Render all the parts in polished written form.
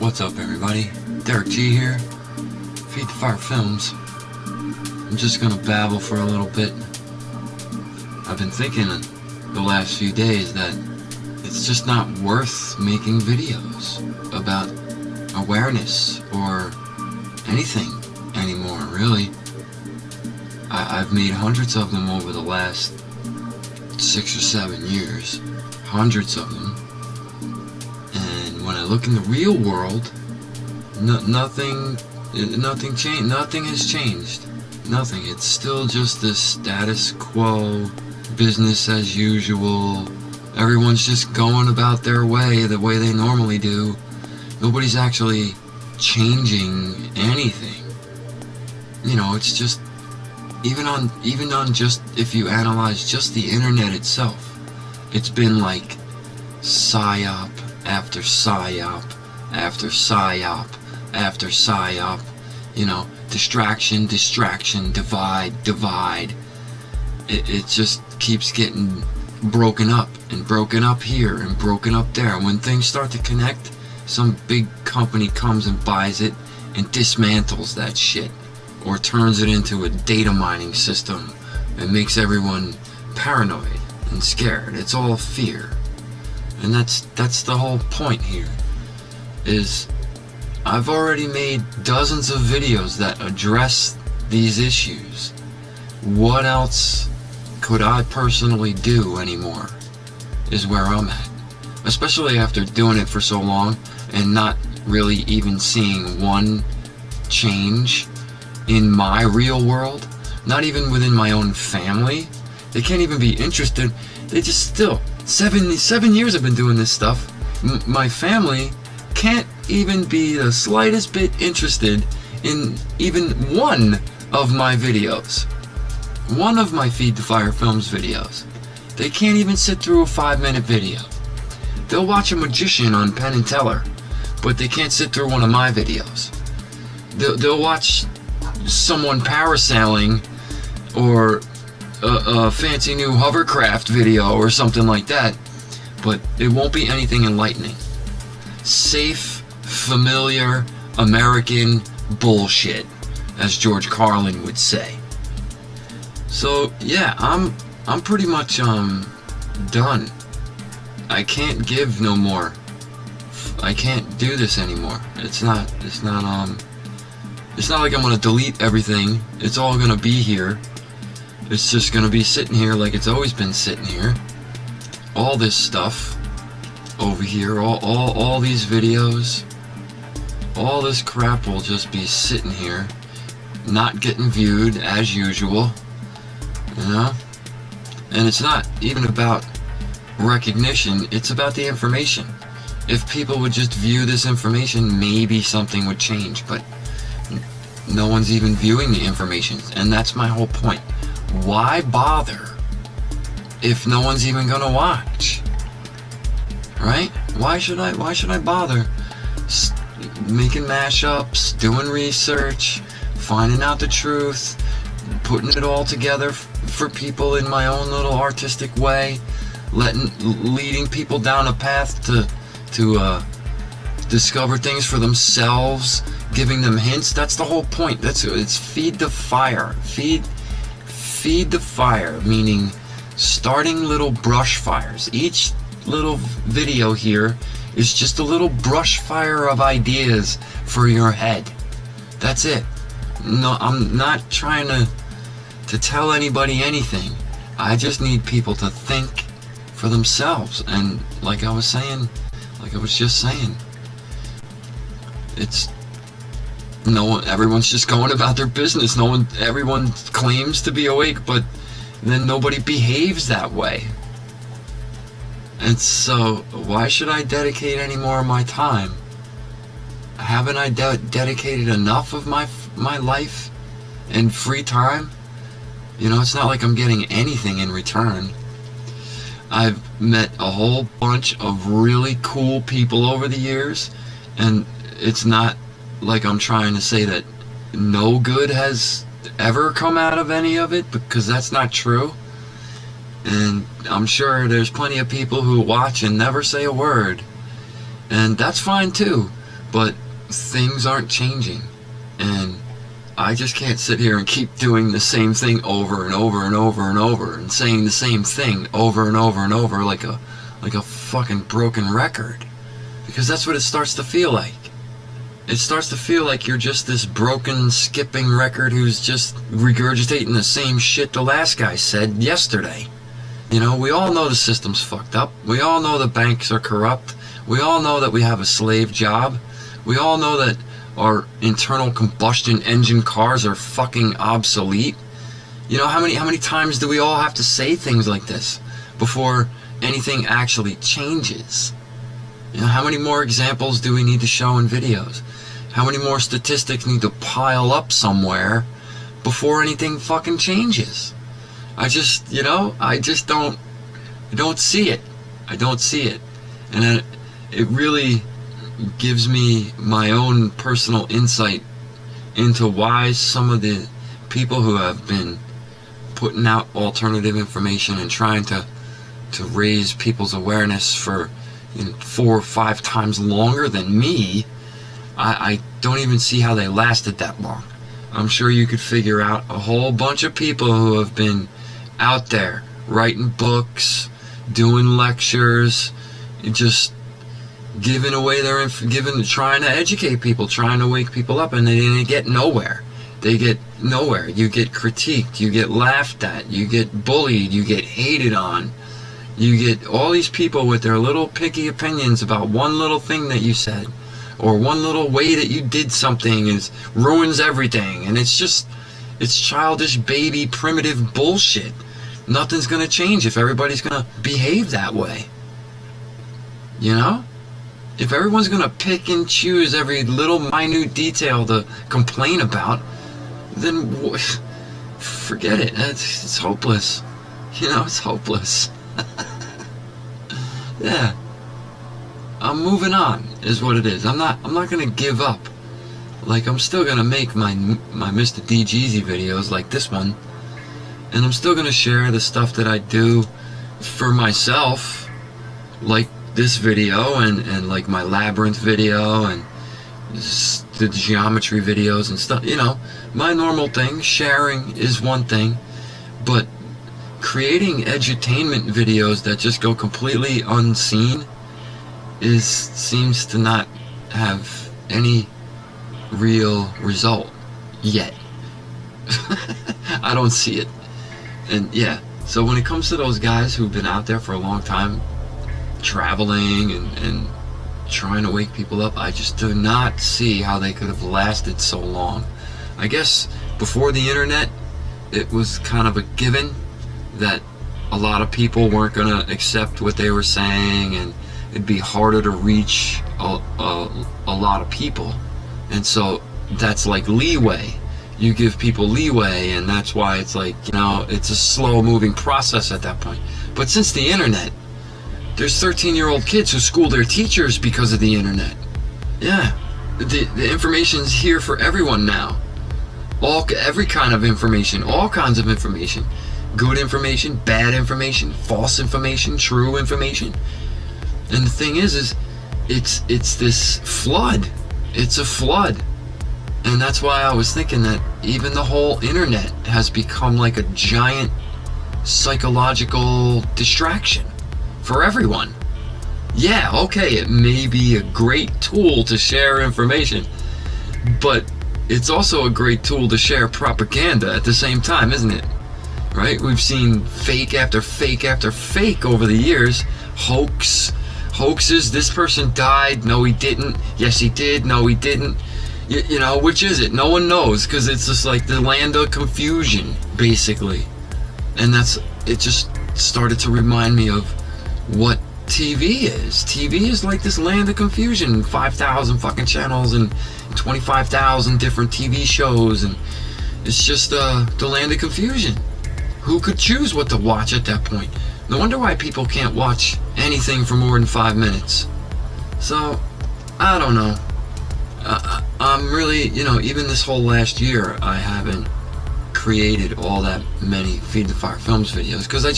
What's up, everybody? Derek G here, FTF Films. I'm just gonna babble for a little bit. I've been thinking the last few days that it's just not worth making videos about awareness or anything anymore, really. I've made hundreds of them over the last 6 or 7 years. Hundreds of them. And when I look in the real world, nothing has changed. Nothing. It's still just this status quo, business as usual. Everyone's just going about their way the way they normally do. Nobody's actually changing anything. You know, it's just even on just, if you analyze just the internet itself, it's been like psyop after psyop after psyop after psyop. You know, distraction, divide. It just keeps getting broken up here and broken up there. When things start to connect, some big company comes and buys it and dismantles that shit, or turns it into a data mining system and makes everyone paranoid and scared. It's all fear. And that's the whole point here, is I've already made dozens of videos that address these issues. What else could I personally do anymore is where I'm at. Especially after doing it for so long and not really even seeing one change in my real world, not even within my own family. They can't even be interested. They just still, 7 years I've been doing this stuff. My family can't even be the slightest bit interested in even one of my videos. One of my FTF Films videos. They can't even sit through a 5-minute video. They'll watch a magician on Penn and Teller, but they can't sit through one of my videos. They'll watch someone parasailing or a fancy new hovercraft video or something like that, but it won't be anything enlightening. Safe, familiar, American bullshit, as George Carlin would say. So yeah, I'm pretty much done. I can't give no more. I can't do this anymore. It's not like I'm gonna delete everything. It's all gonna be here. It's just gonna be sitting here like it's always been sitting here. All this stuff over here, all these videos, all this crap will just be sitting here, not getting viewed as usual, you know? And it's not even about recognition, it's about the information. If people would just view this information, maybe something would change, but no one's even viewing the information, and that's my whole point. Why bother if no one's even gonna watch? Right? Why should I bother making mashups, doing research, finding out the truth, putting it all together for people in my own little artistic way, leading people down a path to discover things for themselves, giving them hints? That's the whole point. It's feed the fire. Feed the fire, meaning starting little brush fires. Each little video here is just a little brush fire of ideas for your head. That's it. No, I'm not trying to tell anybody anything. I just need people to think for themselves. And like I was just saying, it's everyone's just going about their business. Everyone claims to be awake, but then nobody behaves that way. And so why should I dedicate any more of my time? Haven't I dedicated enough of my life and free time? You know, it's not like I'm getting anything in return. I've met a whole bunch of really cool people over the years, and it's not like I'm trying to say that no good has ever come out of any of it, because that's not true. And I'm sure there's plenty of people who watch and never say a word, and that's fine too. but things aren't changing, and I just can't sit here and keep doing the same thing over and over and over and over, and saying the same thing over and over and over like a fucking broken record, because that's what it starts to feel like. It starts to feel like you're just this broken, skipping record who's just regurgitating the same shit the last guy said yesterday. You know, we all know the system's fucked up. We all know the banks are corrupt. We all know that we have a slave job. We all know that our internal combustion engine cars are fucking obsolete. You know, how many times do we all have to say things like this before anything actually changes? You know, how many more examples do we need to show in videos? How many more statistics need to pile up somewhere before anything fucking changes? I just don't see it. I don't see it. And it really gives me my own personal insight into why some of the people who have been putting out alternative information and trying to raise people's awareness for 4 or 5 times longer than me, I don't even see how they lasted that long. I'm sure you could figure out a whole bunch of people who have been out there writing books, doing lectures, just giving away trying to educate people, trying to wake people up, and they get nowhere. They get nowhere. You get critiqued, you get laughed at, you get bullied, you get hated on. You get all these people with their little picky opinions about one little thing that you said, or one little way that you did something ruins everything. And it's childish, baby, primitive bullshit. Nothing's gonna change if everybody's gonna behave that way. You know? If everyone's gonna pick and choose every little minute detail to complain about, then forget it. It's hopeless. You know, it's hopeless. Yeah, I'm moving on is what it is. I'm not gonna give up. Like, I'm still gonna make my MrDeegeezy videos like this one, and I'm still gonna share the stuff that I do for myself, like this video and like my labyrinth video and the geometry videos and stuff. You know, my normal thing. Sharing is one thing, but creating edutainment videos that just go completely unseen seems to not have any real result yet. I don't see it. And yeah, so when it comes to those guys who've been out there for a long time, traveling and trying to wake people up, I just do not see how they could have lasted so long. I guess before the internet, it was kind of a given that a lot of people weren't going to accept what they were saying, and it'd be harder to reach a lot of people. And so that's like leeway. You give people leeway, and that's why it's like, you know, it's a slow moving process at that point. But since the internet, there's 13-year-old kids who school their teachers because of the internet. Yeah, the information's here for everyone now. Every kind of information, all kinds of information. Good information, bad information, false information, true information. And the thing is it's this flood. It's a flood. And that's why I was thinking that even the whole internet has become like a giant psychological distraction for everyone. Yeah, okay, it may be a great tool to share information, but it's also a great tool to share propaganda at the same time, isn't it? Right? We've seen fake after fake after fake over the years. Hoaxes. This person died. No, he didn't. Yes, he did. No, he didn't. You know, which is it? No one knows, because it's just like the land of confusion, basically. And it just started to remind me of what TV is. TV is like this land of confusion. 5,000 fucking channels and 25,000 different TV shows, and it's just the land of confusion. Who could choose what to watch at that point? No wonder why people can't watch anything for more than 5 minutes. So, I don't know. I'm really, you know, even this whole last year, I haven't created all that many Feed the Fire Films videos, because I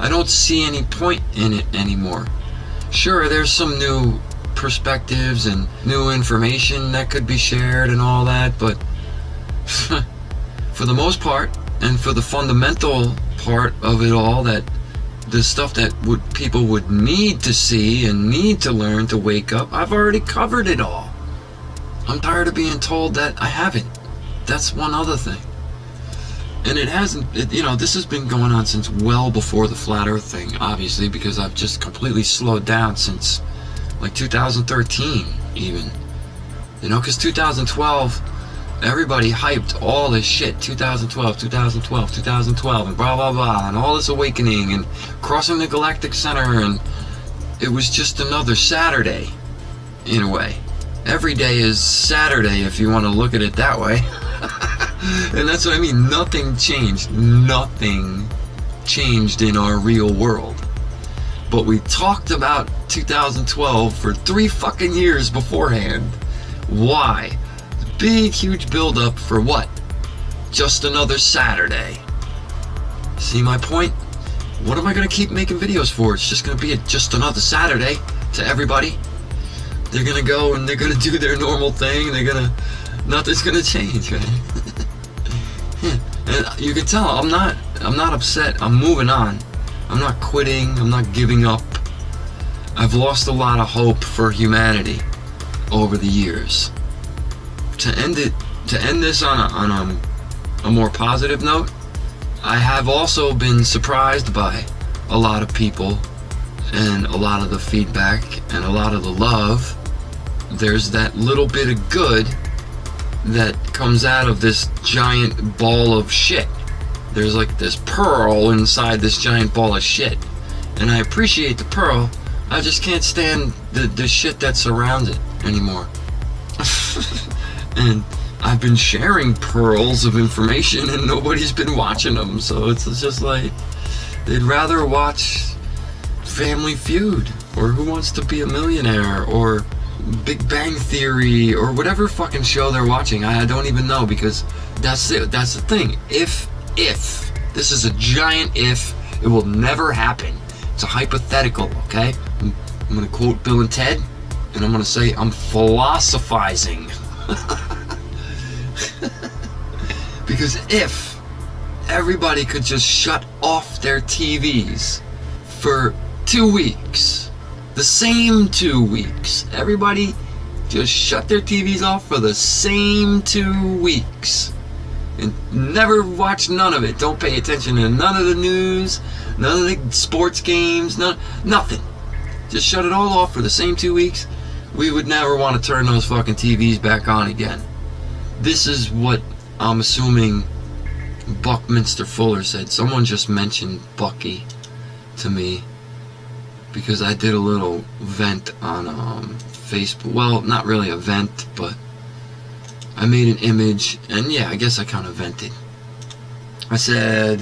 don't see any point in it anymore. Sure, there's some new perspectives and new information that could be shared and all that, but for the most part, and for the fundamental part of it all, that the stuff that people would need to see and need to learn to wake up, I've already covered it all. I'm tired of being told that I haven't. That's one other thing. And it hasn't, you know, this has been going on since well before the Flat Earth thing, obviously, because I've just completely slowed down since like 2013 even. You know, because 2012, everybody hyped all this shit. 2012, 2012, 2012, and blah, blah, blah, and all this awakening, and crossing the Galactic Center, and it was just another Saturday, in a way. Every day is Saturday, if you want to look at it that way. And that's what I mean. Nothing changed. Nothing changed in our real world. But we talked about 2012 for 3 fucking years beforehand. Why? Big, huge build-up for what? Just another Saturday. See my point? What am I going to keep making videos for? It's just going to be just another Saturday to everybody. They're going to go and they're going to do their normal thing. Nothing's going to change, right? And you can tell I'm not upset. I'm moving on. I'm not quitting. I'm not giving up. I've lost a lot of hope for humanity over the years. To end this on a more positive note, I have also been surprised by a lot of people and a lot of the feedback and a lot of the love. There's that little bit of good that comes out of this giant ball of shit. There's like this pearl inside this giant ball of shit, and I appreciate the pearl. I just can't stand the shit that surrounds it anymore. And I've been sharing pearls of information and nobody's been watching them, so it's just like they'd rather watch Family Feud or Who Wants to Be a Millionaire or Big Bang Theory or whatever fucking show they're watching. I don't even know, because that's it. That's the thing. If this is a giant if, it will never happen. It's a hypothetical, okay? I'm gonna quote Bill and Ted, and I'm gonna say I'm philosophizing. Because if everybody could just shut off their TVs for 2 weeks, the same 2 weeks, everybody just shut their TVs off for the same 2 weeks and never watch none of it. Don't pay attention to none of the news, none of the sports games, nothing. Just shut it all off for the same 2 weeks. We would never want to turn those fucking TVs back on again. This is what I'm assuming Buckminster Fuller said. Someone just mentioned Bucky to me because I did a little vent on Facebook. Well, not really a vent, but I made an image, and yeah, I guess I kind of vented. I said,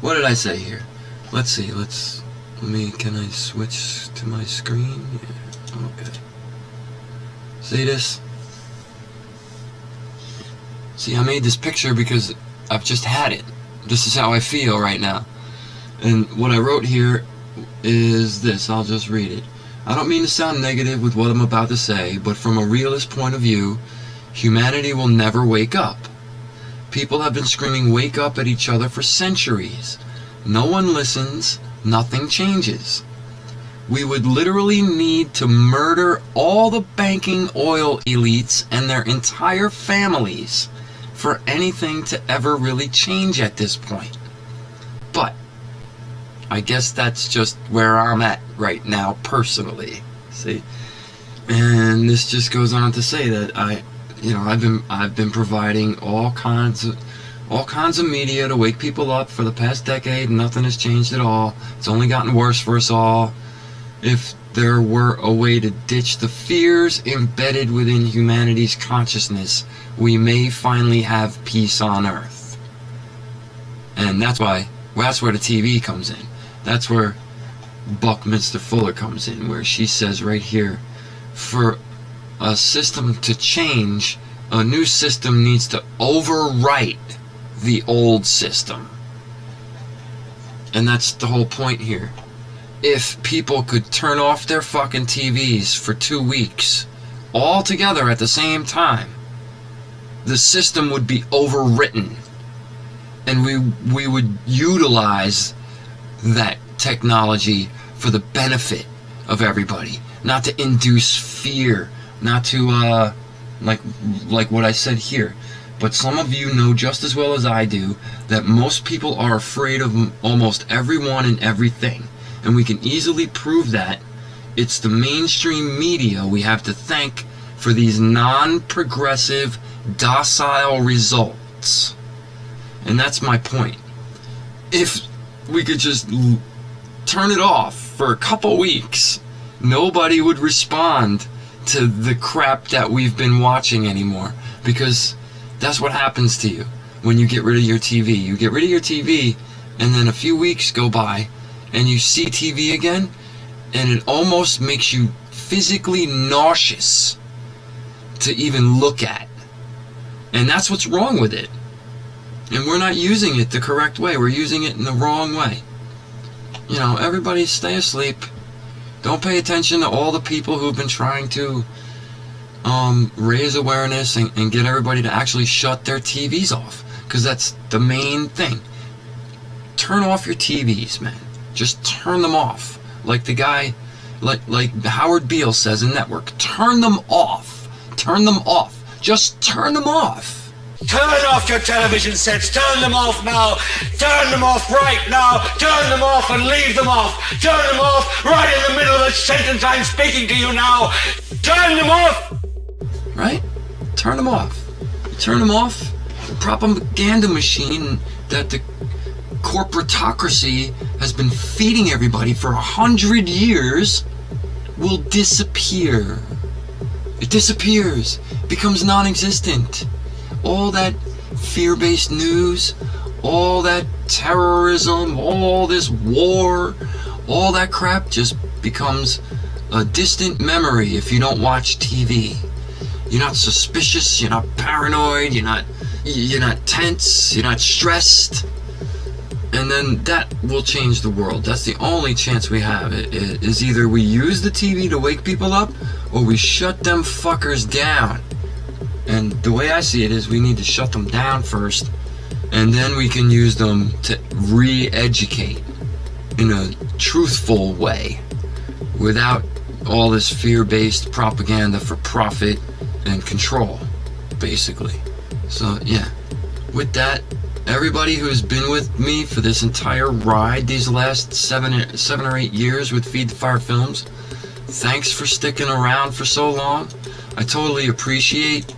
what did I say here? Let's see, can I switch to my screen? Yeah, okay. See this? See, I made this picture because I've just had it. This is how I feel right now. And what I wrote here is this. I'll just read it. I don't mean to sound negative with what I'm about to say, but from a realist point of view, humanity will never wake up. People have been screaming wake up at each other for centuries. No one listens, nothing changes. We would literally need to murder all the banking oil elites and their entire families for anything to ever really change at this point. But I guess that's just where I'm at right now personally. See? And this just goes on to say that I've been providing all kinds of media to wake people up for the past decade, and nothing has changed at all. It's only gotten worse for us all. If there were a way to ditch the fears embedded within humanity's consciousness, we may finally have peace on Earth. And that's where the TV comes in. That's where Buckminster Fuller comes in, where she says right here, for a system to change, a new system needs to overwrite the old system. And that's the whole point here. if people could turn off their fucking TVs for 2 weeks, all together at the same time, the system would be overwritten. And we would utilize that technology for the benefit of everybody, not to induce fear, not to like what I said here. But some of you know just as well as I do that most people are afraid of almost everyone and everything, and we can easily prove that. It's the mainstream media we have to thank for these non-progressive, docile results. And that's my point. If we could just turn it off for a couple weeks, nobody would respond to the crap that we've been watching anymore. Because that's what happens to you when you get rid of your TV. You get rid of your TV, and then a few weeks go by, and you see TV again, and it almost makes you physically nauseous to even look at. And that's what's wrong with it. And we're not using it the correct way. We're using it in the wrong way. You know, everybody stay asleep. Don't pay attention to all the people who've been trying to raise awareness and get everybody to actually shut their TVs off. Because that's the main thing. Turn off your TVs, man. Just turn them off. Like the guy, like Howard Beale says in Network. Turn them off. Turn them off. Just turn them off. Turn off your television sets. Turn them off now. Turn them off right now. Turn them off and leave them off. Turn them off right in the middle of the sentence I'm speaking to you now. Turn them off. Right? Turn them off. Turn them off. The propaganda machine that the corporatocracy has been feeding everybody for 100 years will disappear. It disappears. It becomes non-existent. All that fear-based news, all that terrorism, all this war, all that crap just becomes a distant memory if you don't watch TV. You're not suspicious, you're not paranoid, you're not tense, you're not stressed. And then that will change the world. That's the only chance we have. It is either we use the TV to wake people up, or we shut them fuckers down. And the way I see it is we need to shut them down first, and then we can use them to re-educate in a truthful way without all this fear-based propaganda for profit and control, basically. So yeah, with that, everybody who's been with me for this entire ride these last seven or 8 years with Feed the Fire Films, thanks for sticking around for so long. I totally appreciate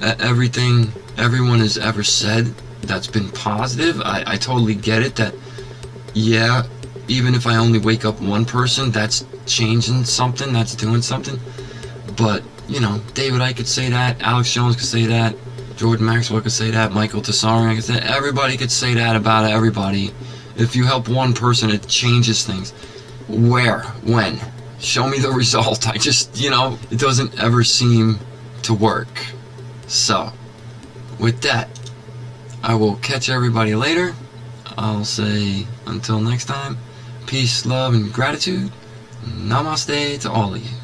everything everyone has ever said that's been positive. I totally get it that, yeah, even if I only wake up one person, that's changing something, that's doing something. But, you know, David Icke could say that, Alex Jones could say that, Jordan Maxwell could say that, Michael Tessarian could say that, everybody could say that about everybody. If you help one person, it changes things. Where? When? Show me the result. I just, you know, it doesn't ever seem to work. So, with that, I will catch everybody later. I'll say, until next time, peace, love, and gratitude. Namaste to all of you.